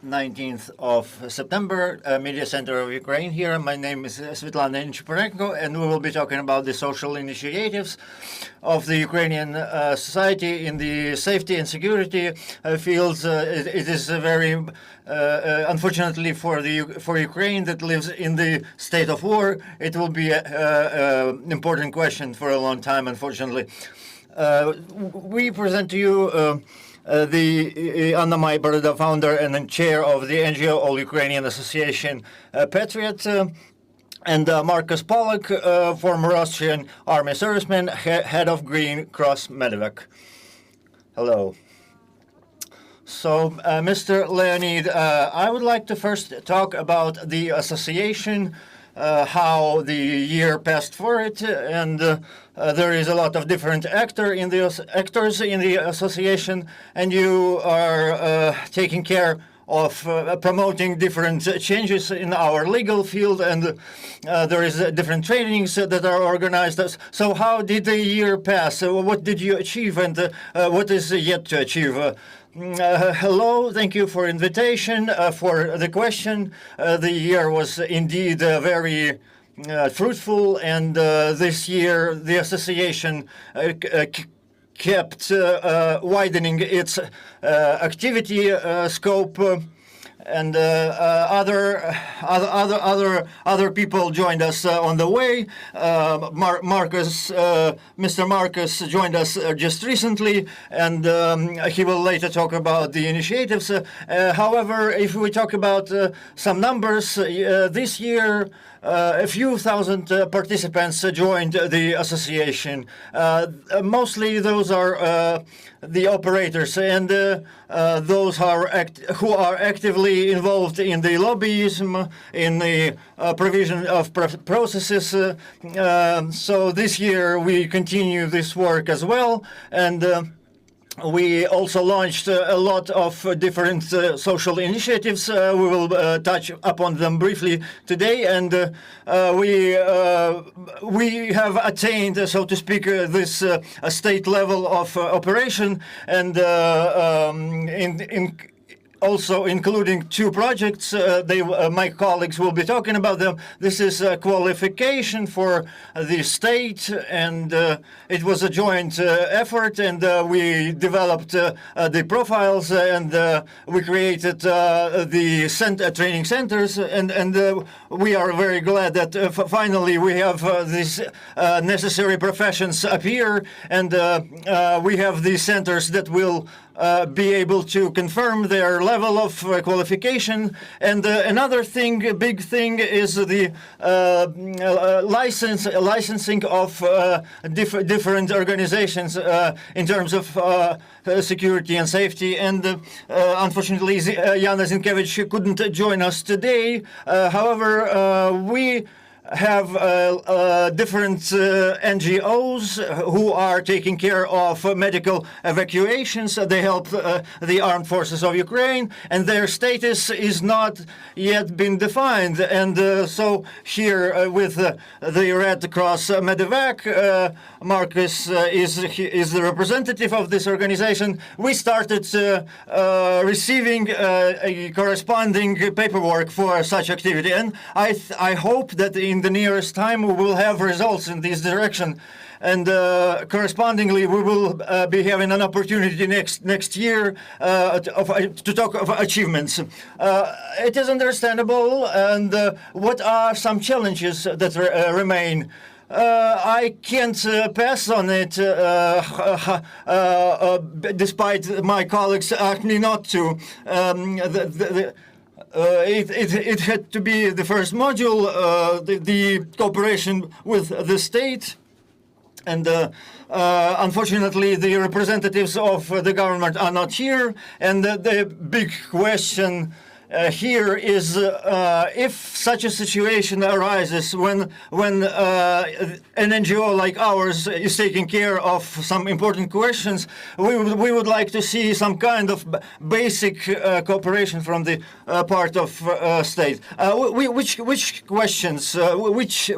19th of September, Media Center of Ukraine here. My name is Svitlana and we will be talking about the social initiatives of the Ukrainian society in the safety and security fields. It is very unfortunately for Ukraine that lives in the state of war. It will be an important question for a long time, unfortunately. We present to you the Yana Maiboroda, founder and chair of the NGO All-Ukrainian Association Patriot, and Markus Pollack, former Austrian army serviceman, head of Green Cross MedEvac. Hello. So, Mr. Leonid, I would like to first talk about the association, how the year passed for it, and there is a lot of different actors in the association, and you are taking care of promoting different changes in our legal field, and there is different trainings that are organized. So how did the year pass? What did you achieve, and what is yet to achieve? Hello, thank you for invitation, for the question. The year was indeed very fruitful, and this year the association kept widening its activity scope, and other people joined us on the way. Mr. Markus joined us just recently, and he will later talk about the initiatives. However, if we talk about some numbers, this year a few thousand participants joined the association. Mostly those are the operators and those who are actively involved in the lobbyism, in the provision of processes. So this year we continue this work as well, and we also launched a lot of different social initiatives. We will touch upon them briefly today, and we have attained, so to speak, this state level of operation, and also including two projects. My colleagues will be talking about them. This is a qualification for the state, and it was a joint effort, and we developed the profiles, and we created the training centers, and we are very glad that finally we have these necessary professions appear, and we have these centers that will be able to confirm their level of qualification. And another big thing, is the licensing of different organizations in terms of security and safety. And unfortunately, Yana Zinkevych couldn't join us today. However, we have different NGOs who are taking care of medical evacuations. They help the armed forces of Ukraine, and their status is not yet been defined. And so here with the Red Cross MedEvac, Markus is the representative of this organization. We started receiving a corresponding paperwork for such activity, and I hope that in the nearest time we will have results in this direction, and correspondingly we will be having an opportunity next year to talk of achievements. It is understandable, and what are some challenges that remain? I can't pass on it, despite my colleagues asking me not to. It had to be the first module, the cooperation with the state, and unfortunately the representatives of the government are not here, and the big question here is if such a situation arises when an NGO like ours is taking care of some important questions, we would like to see some kind of basic cooperation from the part of state. Which questions, which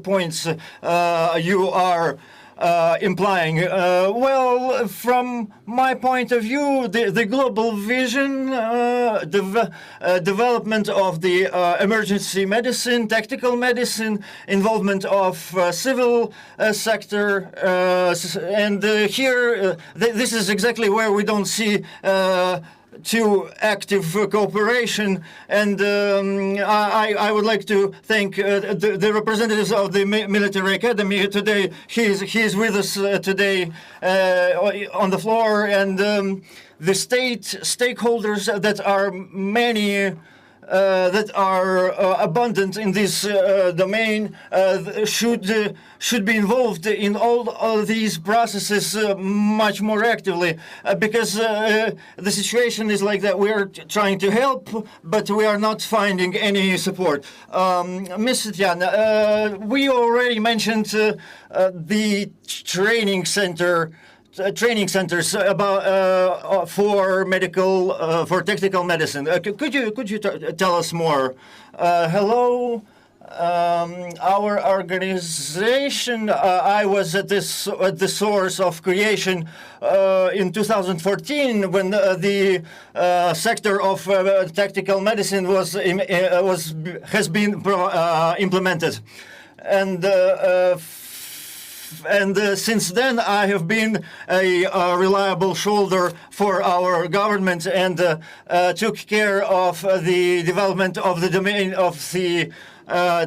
points you are implying? Well, from my point of view, the global vision, development of the emergency medicine, tactical medicine, involvement of civil sector, and here this is exactly where we don't see to active cooperation, and I would like to thank the representatives of the military academy today. He's with us today on the floor, and the stakeholders that are many. That are abundant in this domain should be involved in all these processes much more actively, because the situation is like that. We are trying to help, but we are not finding any support. Ms. Yana, we already mentioned the training centers about for medical for technical medicine. Could you tell us more? Hello. Our organization, I was at the source of creation in 2014 when the sector of tactical medicine has been implemented, and since then, I have been a reliable shoulder for our government and took care of the development of the domain of the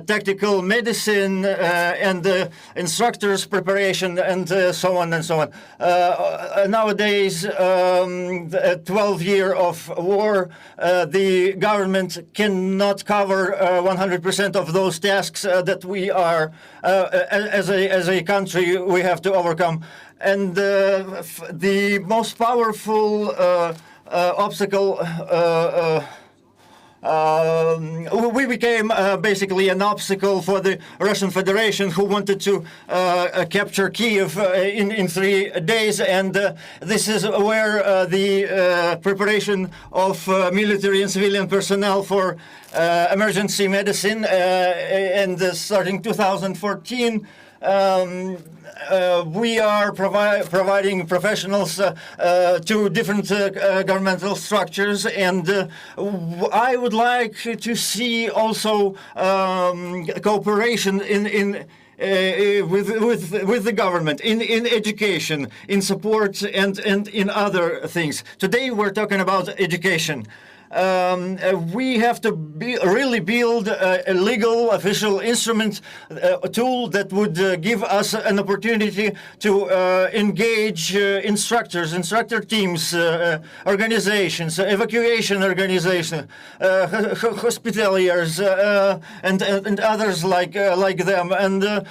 tactical medicine and instructors preparation and so on and so on. Nowadays, 12 years of war, the government cannot cover 100% of those tasks that we are, as a country, we have to overcome. And the most powerful obstacle we became basically an obstacle for the Russian Federation, who wanted to capture Kyiv in 3 days, and this is where the preparation of military and civilian personnel for emergency medicine, and starting 2014, we are providing professionals to different governmental structures, and I would like to see also cooperation with the government in education, in support, and in other things. Today we're talking about education. We have to really build a legal official instrument, a tool that would give us an opportunity to engage instructor teams, organizations, evacuation organizations, hospitaliers, and others like them, and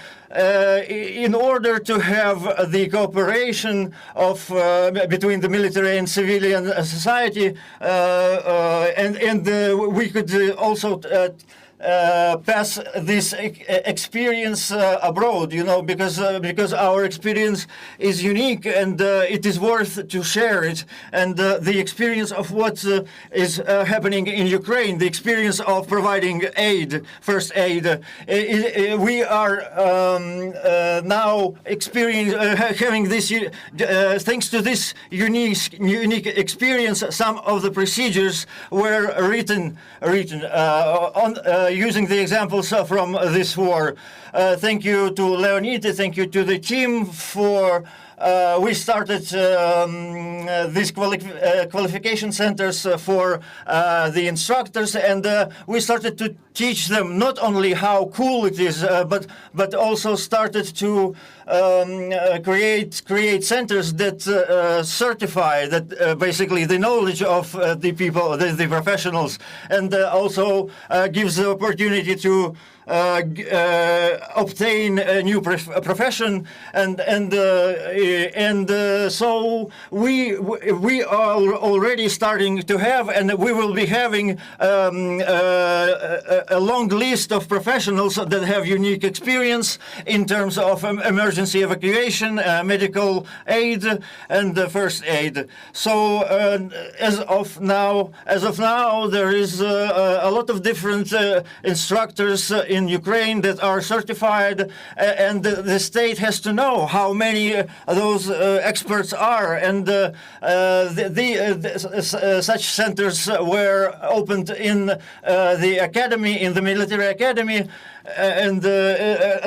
in order to have the cooperation of between the military and civilian society, and we could also pass this experience abroad, because our experience is unique, and it is worth to share it. And the experience of what is happening in Ukraine, the experience of providing first aid, we are now having this, thanks to this unique experience. Some of the procedures were written on using the examples from this war. Thank you to Leonid, thank you to the team for we started these qualification centers for the instructors, and we started to teach them not only how cool it is, but also started to create centers that certify that basically the knowledge of the people, the professionals, and also gives the opportunity to obtain a new profession, and so we are already starting to have, and we will be having a long list of professionals that have unique experience in terms of emergency evacuation, medical aid, and first aid. So as of now, there is a lot of different instructors in Ukraine that are certified, and the state has to know how many those experts are. And such centers were opened in the academy, in the military academy, and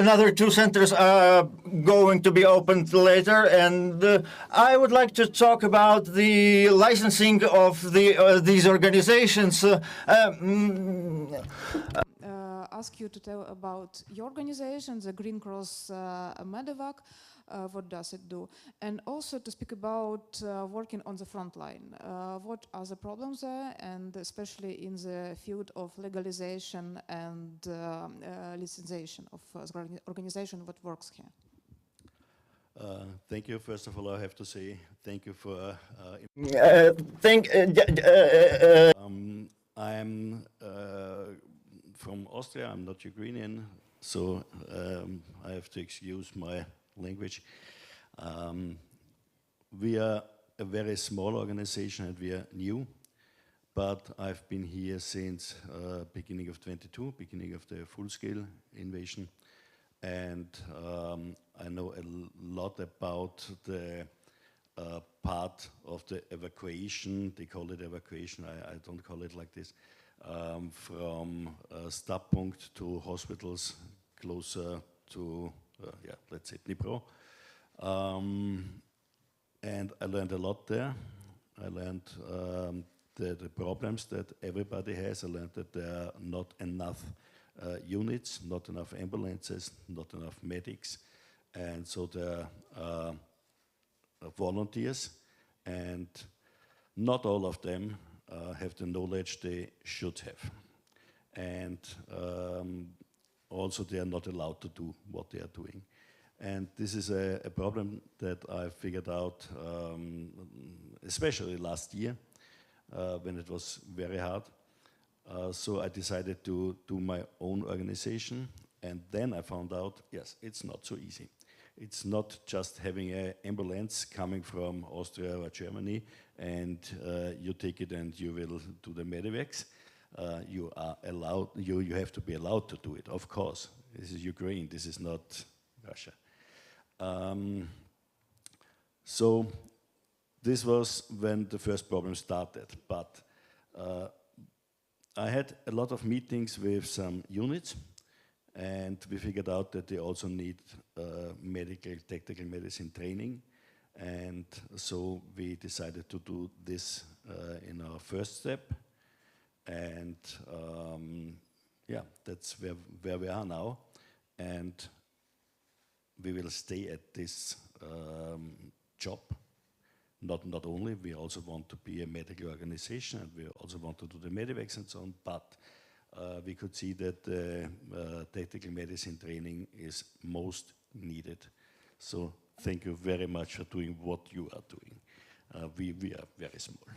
another 2 centers are going to be opened later. And I would like to talk about the licensing of these organizations. Ask you to tell about your organization, the Green Cross MedEvac. What does it do? And also to speak about working on the front line. What are the problems there, and especially in the field of legalization and licensation of organization, what works here? Thank you. First of all, I have to say thank you for... I'm from Austria. I'm not Ukrainian, so I have to excuse my language. We are a very small organization and we are new, but I've been here since beginning of 22, beginning of the full-scale invasion, and I know a lot about the part of the evacuation. They call it evacuation, I don't call it like this, from Startpunkt to hospitals closer to let's say Dnipro. And I learned a lot there. I learned the problems that everybody has. I learned that there are not enough units, not enough ambulances, not enough medics. And so there are volunteers, and not all of them have the knowledge they should have. And also they are not allowed to do what they are doing. And this is a problem that I figured out, especially last year, when it was very hard. So I decided to do my own organization, and then I found out, yes, it's not so easy. It's not just having an ambulance coming from Austria or Germany, and you take it and you will do the MedEvacs. You are allowed. You have to be allowed to do it, of course. This is Ukraine. This is not Russia. So this was when the first problem started. But I had a lot of meetings with some units, and we figured out that they also need medical, tactical medicine training. And so we decided to do this in our first step. And yeah, that's where we are now. And we will stay at this job. Not only, we also want to be a medical organization, and we also want to do the MedEvacs and so on, but we could see that tactical medicine training is most needed. So thank you very much for doing what you are doing. We are very small.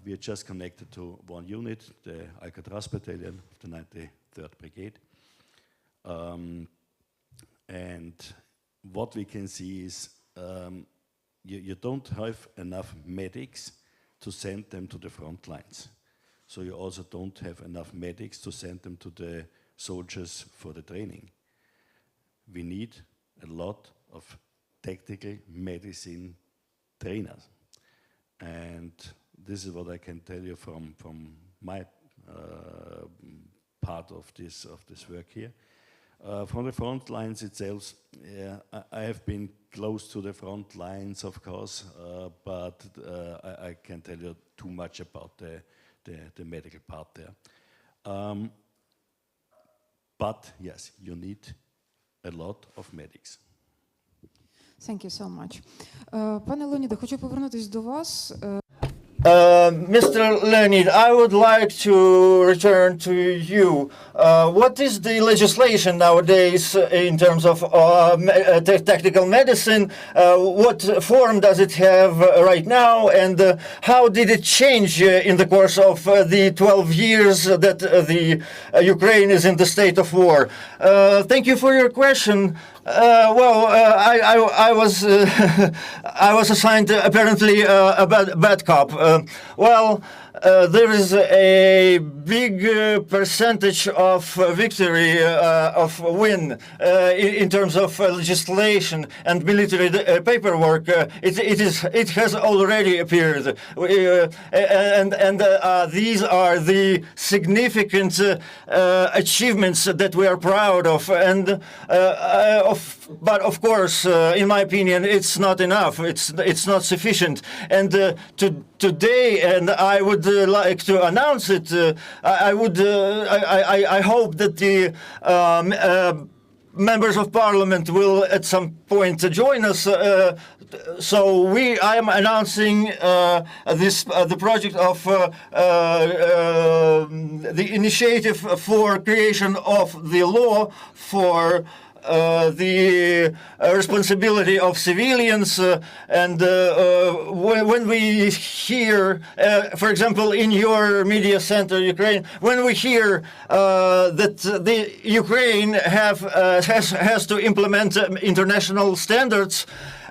We are just connected to one unit, the Alcatraz Battalion of the 93rd Brigade. And what we can see is you don't have enough medics to send them to the front lines. So you also don't have enough medics to send them to the soldiers for the training. We need a lot of tactical medicine trainers. And this is what I can tell you from my part of this work here. From the front lines itself, I have been close to the front lines, of course, but I can't tell you too much about the medical part there. But yes, you need a lot of medics. Thank you so much. Пане Леоніде, хочу повернутись до вас. Mr. Leonid, I would like to return to you. What is the legislation nowadays in terms of tactical medicine? What form does it have right now, and how did it change in the course of the 12 years that the Ukraine is in the state of war? Thank you for your question. I was I was assigned apparently a bad cop. there is a big percentage of victory, of win in terms of legislation and military paperwork. It has already appeared, and these are the significant achievements that we are proud of. And but of course, in my opinion, it's not enough. It's not sufficient. And today, and I would like to announce it. I hope that the members of parliament will at some point join us. So I am announcing the project of the initiative for creation of the law for the responsibility of civilians, and when we hear, for example, in your media center, Ukraine, when we hear that the Ukraine has to implement international standards.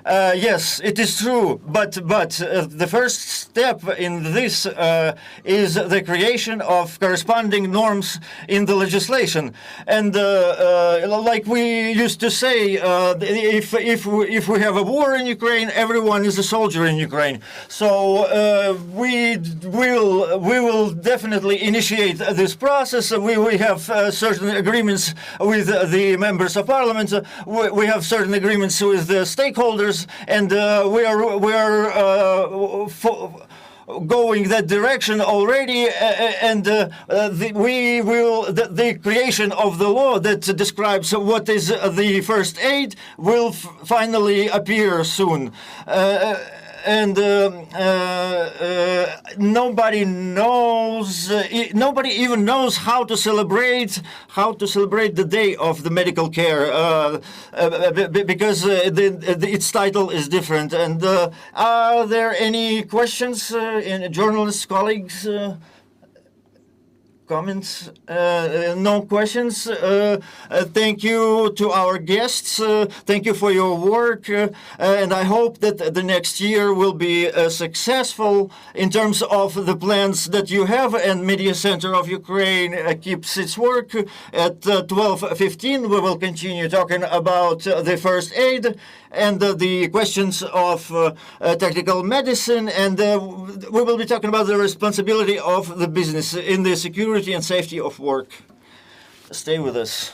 Yes, it is true, but the first step in this is the creation of corresponding norms in the legislation. And like we used to say, if we have a war in Ukraine, everyone is a soldier in Ukraine. So we will definitely initiate this process. We have certain agreements with the members of parliament. We have certain agreements with the stakeholders. And we are going that direction already, and the creation of the law that describes what is the first aid will finally appear soon. And nobody even knows how to celebrate the day of the medical care, because its title is different. And are there any questions, in journalists, colleagues? Comments? No questions. Thank you to our guests. Thank you for your work. And I hope that the next year will be successful in terms of the plans that you have. And Media Center of Ukraine keeps its work. At 12:15, we will continue talking about the first aid and the questions of tactical medicine. And we will be talking about the responsibility of the business in the security and safety of work. Stay with us.